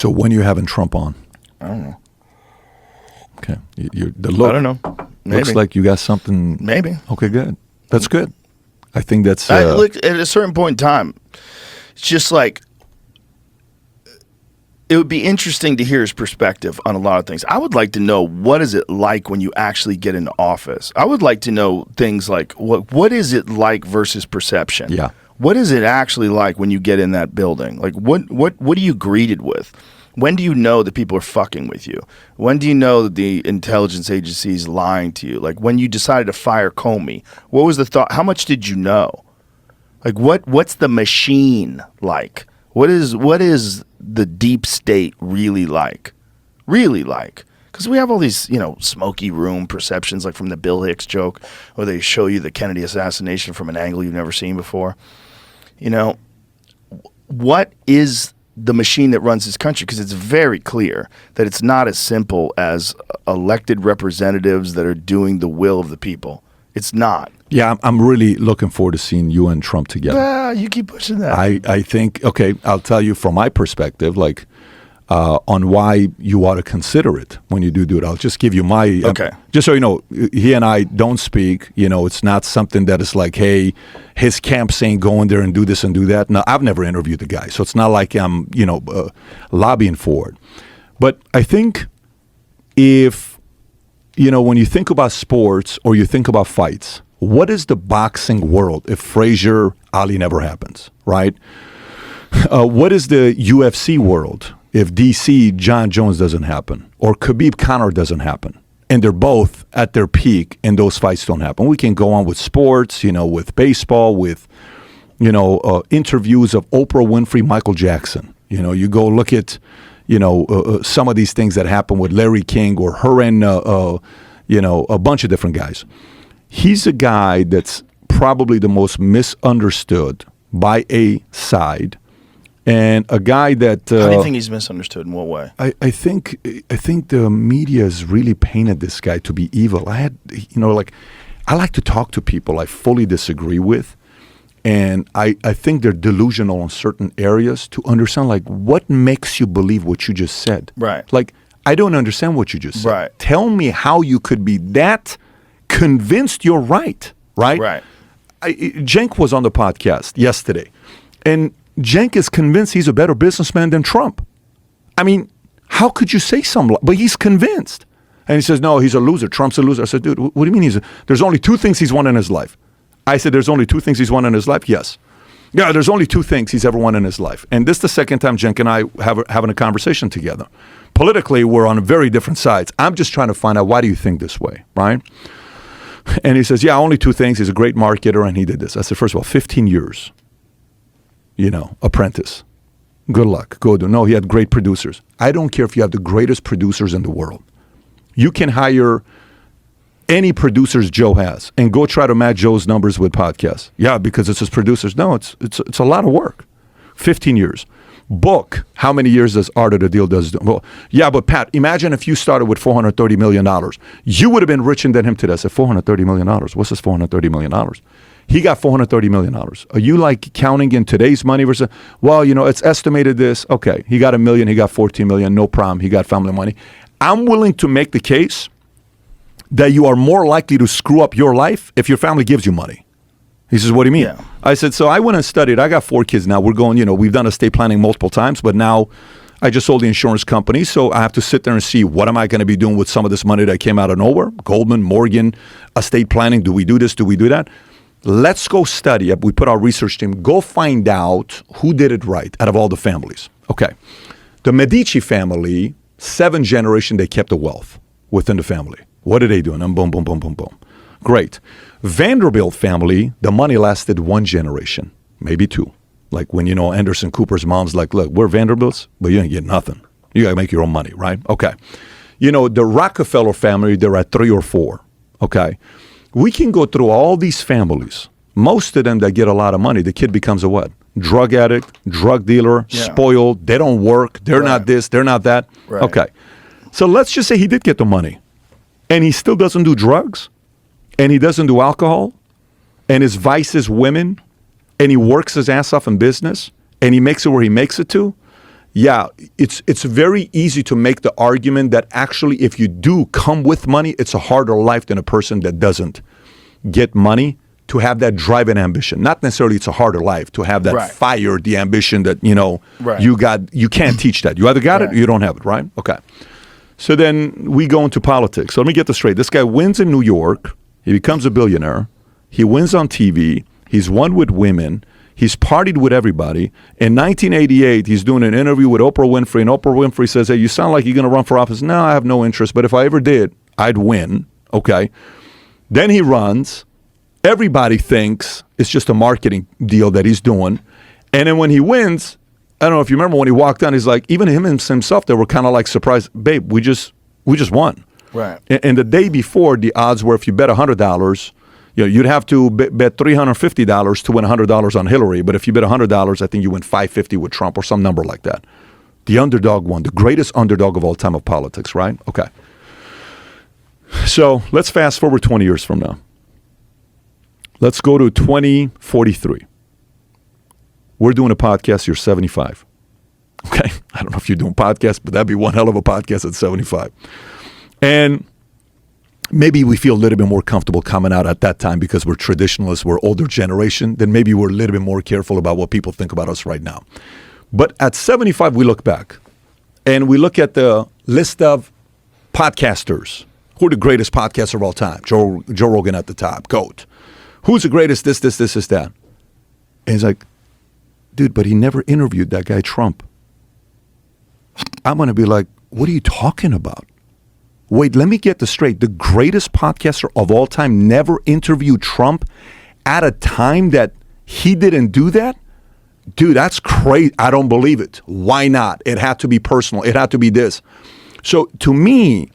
So when you having Trump on? I don't know. Okay. The look. I don't know. Maybe. Looks like you got something. Maybe. Okay, good. That's good. I think that's... look, at a certain point in time, it's just like, it would be interesting to hear his perspective on a lot of things. I would like to know, what is it like when you actually get into office? I would like to know things like, what is it like versus perception? Yeah. What is it actually like when you get in that building? Like, what are you greeted with? When do you know that people are fucking with you? When do you know that the intelligence agency is lying to you? Like, when you decided to fire Comey, what was the thought? How much did you know? Like, what's the machine like? What is the deep state really like? Really like? Because we have all these, smoky room perceptions, like from the Bill Hicks joke, where they show you the Kennedy assassination from an angle you've never seen before. What is the machine that runs this country? Because it's very clear that it's not as simple as elected representatives that are doing the will of the people. It's not. Yeah, I'm really looking forward to seeing you and Trump together. You keep pushing that. I think, okay, I'll tell you from my perspective, like, on why you ought to consider it when you do it. I'll just give you my... Okay. Just so you know, he and I don't speak. It's not something that is like, hey, his camp saying go in there and do this and do that. No, I've never interviewed the guy, so it's not like I'm, lobbying for it. But I think if, when you think about sports or you think about fights, what is the boxing world if Frazier Ali never happens, right? What is the UFC world if DC John Jones doesn't happen or Khabib Conor doesn't happen? And they're both at their peak and those fights don't happen. We can go on with sports, with baseball, with, interviews of Oprah Winfrey, Michael Jackson. You go look at, some of these things that happen with Larry King or her and, a bunch of different guys. He's a guy that's probably the most misunderstood by a side, and a guy that... How do you think he's misunderstood? In what way? I think the media has really painted this guy to be evil. I like to talk to people I fully disagree with, and I think they're delusional in certain areas to understand, like, what makes you believe what you just said. Right. Like, I don't understand what you just said. Right. Tell me how you could be that convinced you're right, right? Right. Cenk was on the podcast yesterday, and Cenk is convinced he's a better businessman than Trump. I mean, how could you say something? But he's convinced. And he says, no, he's a loser. Trump's a loser. I said, dude, what do you mean there's only two things he's won in his life? I said, there's only two things he's won in his life? Yes. Yeah, there's only two things he's ever won in his life. And this is the second time Cenk and I having a conversation together. Politically, we're on very different sides. I'm just trying to find out, why do you think this way, right? And he says, yeah, only two things. He's a great marketer, and he did this. I said, first of all, 15 years, apprentice. Good luck. Go do. No, he had great producers. I don't care if you have the greatest producers in the world. You can hire any producers Joe has and go try to match Joe's numbers with podcasts. Yeah, because it's his producers. No, it's a lot of work. 15 years. Book, how many years does Art of the Deal does? Well, yeah, but Pat, imagine if you started with $430 million. You would have been richer than him today. I said, $430 million. What's this $430 million? He got $430 million. Are you like counting in today's money versus, well, it's estimated this. Okay, he got $1 million, he got $14 million, no problem. He got family money. I'm willing to make the case that you are more likely to screw up your life if your family gives you money. He says, what do you mean? Yeah. I said, so I went and studied. I got 4 kids now. We're going, we've done estate planning multiple times, but now I just sold the insurance company, so I have to sit there and see, what am I going to be doing with some of this money that came out of nowhere? Goldman, Morgan, estate planning. Do we do this? Do we do that? Let's go study it. We put our research team, go find out who did it right out of all the families. Okay. The Medici family, 7 generation, they kept the wealth within the family. What are they doing? And boom, boom, boom, boom, boom. Great. Vanderbilt family, the money lasted 1 generation, maybe 2. Like when, Anderson Cooper's mom's like, look, we're Vanderbilts, but you ain't get nothing. You got to make your own money, right? Okay. The Rockefeller family, they're at 3 or 4. Okay. We can go through all these families. Most of them that get a lot of money, the kid becomes a what? Drug addict, drug dealer, spoiled. They don't work. They're not this. They're not that. Right. Okay. So let's just say he did get the money and he still doesn't do drugs and he doesn't do alcohol and his vice is women and he works his ass off in business and he makes it where he makes it to. yeah, it's very easy to make the argument that actually if you do come with money, it's a harder life than a person that doesn't get money, to have that drive and ambition. Not necessarily it's a harder life to have that Right. fire, the ambition that, Right. you can't teach that. You either got it or you don't have it, right? Okay. So then we go into politics. So let me get this straight. This guy wins in New York. He becomes a billionaire. He wins on TV. He's won with women. He's partied with everybody. In 1988, he's doing an interview with Oprah Winfrey, and Oprah Winfrey says, hey, you sound like you're going to run for office. No, I have no interest, but if I ever did, I'd win. Okay. Then he runs. Everybody thinks it's just a marketing deal that he's doing. And then when he wins, I don't know if you remember when he walked down, he's like, even him himself, they were kind of like surprised, babe, we just won. Right. And the day before, the odds were if you bet $100, you'd have to bet $350 to win $100 on Hillary. But if you bet $100, I think you win $550 with Trump or some number like that. The underdog won, the greatest underdog of all time of politics, right? Okay. So let's fast forward 20 years from now. Let's go to 2043. We're doing a podcast. You're 75. Okay. I don't know if you're doing podcasts, but that'd be one hell of a podcast at 75. And maybe we feel a little bit more comfortable coming out at that time because we're traditionalists, we're older generation. Then maybe we're a little bit more careful about what people think about us right now. But at 75, we look back and we look at the list of podcasters. Who are the greatest podcasters of all time? Joe Rogan at the top, GOAT. Who's the greatest this, that? And he's like, dude, but he never interviewed that guy Trump. I'm going to be like, what are you talking about? Wait, let me get this straight. The greatest podcaster of all time never interviewed Trump at a time that he didn't do that? Dude, that's crazy. I don't believe it. Why not? It had to be personal. It had to be this. So to me,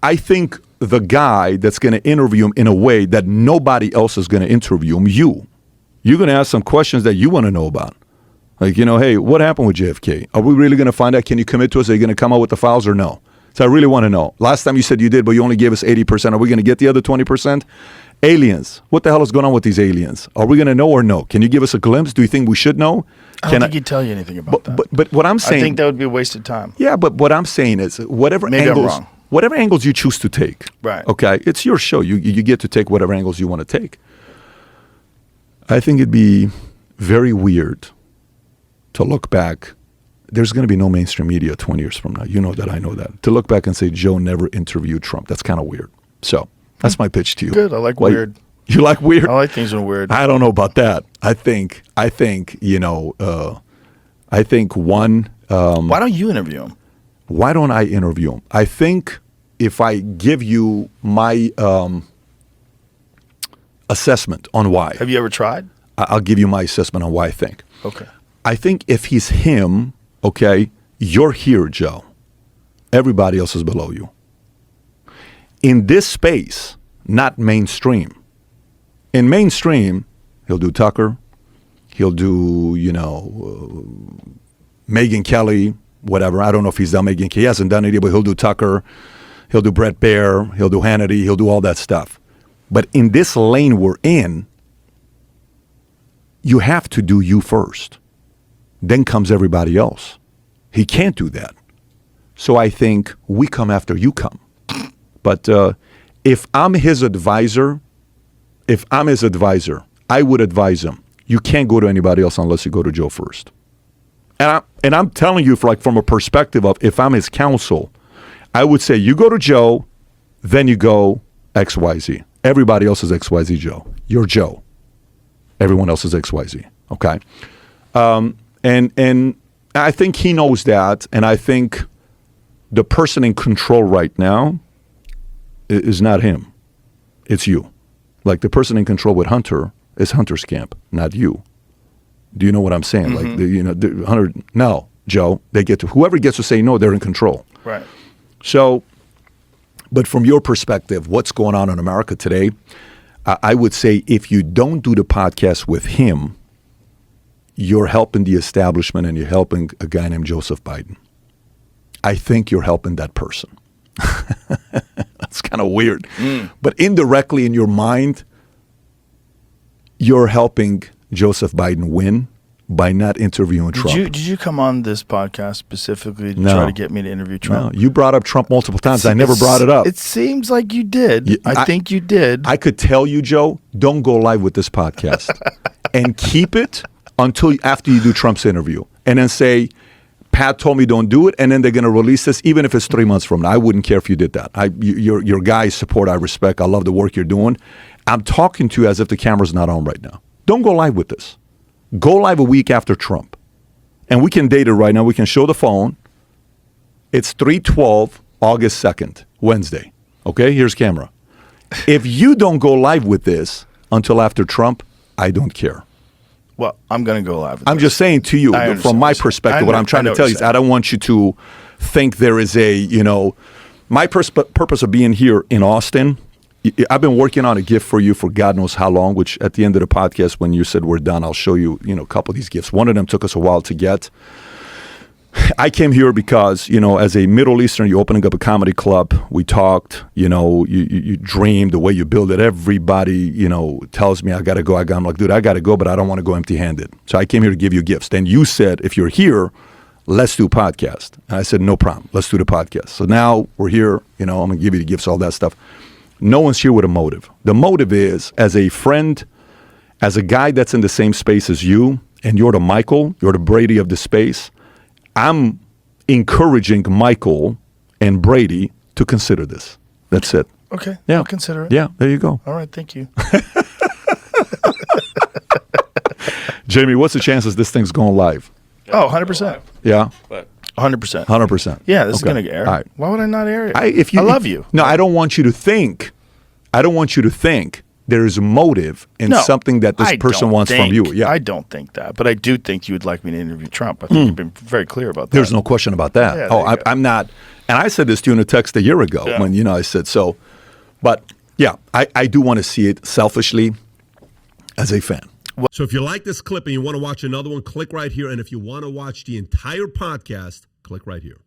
I think the guy that's going to interview him in a way that nobody else is going to interview him, you're going to ask some questions that you want to know about. Like, hey, what happened with JFK? Are we really going to find out? Can you commit to us? Are you going to come out with the files or no? So I really want to know. Last time you said you did, but you only gave us 80%. Are we going to get the other 20%? Aliens. What the hell is going on with these aliens? Are we going to know or no? Can you give us a glimpse? Do you think we should know? I don't think he'd tell you anything about that. But what I'm saying... I think that would be a waste of time. Yeah, but what I'm saying is Maybe I'm wrong. Whatever angles you choose to take, right? Okay, it's your show. You get to take whatever angles you want to take. I think it'd be very weird to look back. There's going to be no mainstream media 20 years from now. You know that. I know that. To look back and say Joe never interviewed Trump, that's kind of weird. So that's my pitch to you. Good. I like weird. You like weird? I like things that are weird. I don't know about that. I think one. Why don't you interview him? Why don't I interview him? I think if I give you my assessment on why. Have you ever tried? I'll give you my assessment on why I think. Okay. I think if he's him, okay, you're here, Joe. Everybody else is below you. In this space, not mainstream. In mainstream, he'll do Tucker. He'll do, Megyn Kelly, whatever. I don't know if he's done Megyn Kelly. He hasn't done it, but he'll do Tucker. He'll do Brett Baer. He'll do Hannity. He'll do all that stuff. But in this lane we're in, you have to do you first. Then comes everybody else. He can't do that. So I think we come after you come. But if I'm his advisor, I would advise him, you can't go to anybody else unless you go to Joe first. And I'm telling you from a perspective of if I'm his counsel, I would say you go to Joe, then you go XYZ. Everybody else is XYZ Joe. You're Joe. Everyone else is XYZ. Okay? And I think he knows that, and I think the person in control right now is not him. It's you. Like the person in control with Hunter is Hunter's camp, not you. Do you know what I'm saying? Mm-hmm. Like, Hunter, no, Joe, whoever gets to say no, they're in control. Right. So, but from your perspective, what's going on in America today, I would say if you don't do the podcast with him, you're helping the establishment and you're helping a guy named Joseph Biden. I think you're helping that person. That's kind of weird. But indirectly in your mind, you're helping Joseph Biden win by not interviewing Trump. Did you come on this podcast specifically to No. try to get me to interview Trump? No, you brought up Trump multiple times. I never brought it up. It seems like you did. Yeah, I think you did. I could tell you, Joe, don't go live with this podcast and keep it until after you do Trump's interview, and then say, Pat told me don't do it, and then they're going to release this, even if it's 3 months from now. I wouldn't care if you did that. Your guys' support, I respect. I love the work you're doing. I'm talking to you as if the camera's not on right now. Don't go live with this. Go live a week after Trump. And we can date it right now. We can show the phone. It's 3/12, August 2nd, Wednesday. Okay, here's camera. If you don't go live with this until after Trump, I don't care. Well, I'm going to go live with I'm this. just saying to you, I from my understand perspective, what I'm trying to tell you is I don't want you to think there is my purpose of being here in Austin. I've been working on a gift for you for God knows how long, which at the end of the podcast, when you said we're done, I'll show you, a couple of these gifts. One of them took us a while to get. I came here because, as a Middle Eastern, you're opening up a comedy club. We talked, you dreamed the way you build it. Everybody, tells me I got to go. I'm like, dude, I got to go, but I don't want to go empty-handed. So I came here to give you gifts. Then you said, if you're here, let's do a podcast. And I said, no problem. Let's do the podcast. So now we're here. I'm going to give you the gifts, all that stuff. No one's here with a motive. The motive is, as a friend, as a guy that's in the same space as you, and you're the Michael, you're the Brady of the space, I'm encouraging Michael and Brady to consider this. That's it. Okay. Yeah. I'll consider it. Yeah, there you go. All right. Thank you. Jamie, what's the chances this thing's going live? Oh, 100%. Yeah? But 100%. 100%. Yeah, this is Okay. going to air. All right. Why would I not air it? I love you. No, I don't want you to think there is a motive in something that this person wants from you. Yeah. I don't think that. But I do think you would like me to interview Trump. I think you've been very clear about that. There's no question about that. Yeah, I'm not. And I said this to you in a text a year ago when, I said so. But yeah, I do want to see it selfishly as a fan. So if you like this clip and you want to watch another one, click right here. And if you want to watch the entire podcast, click right here.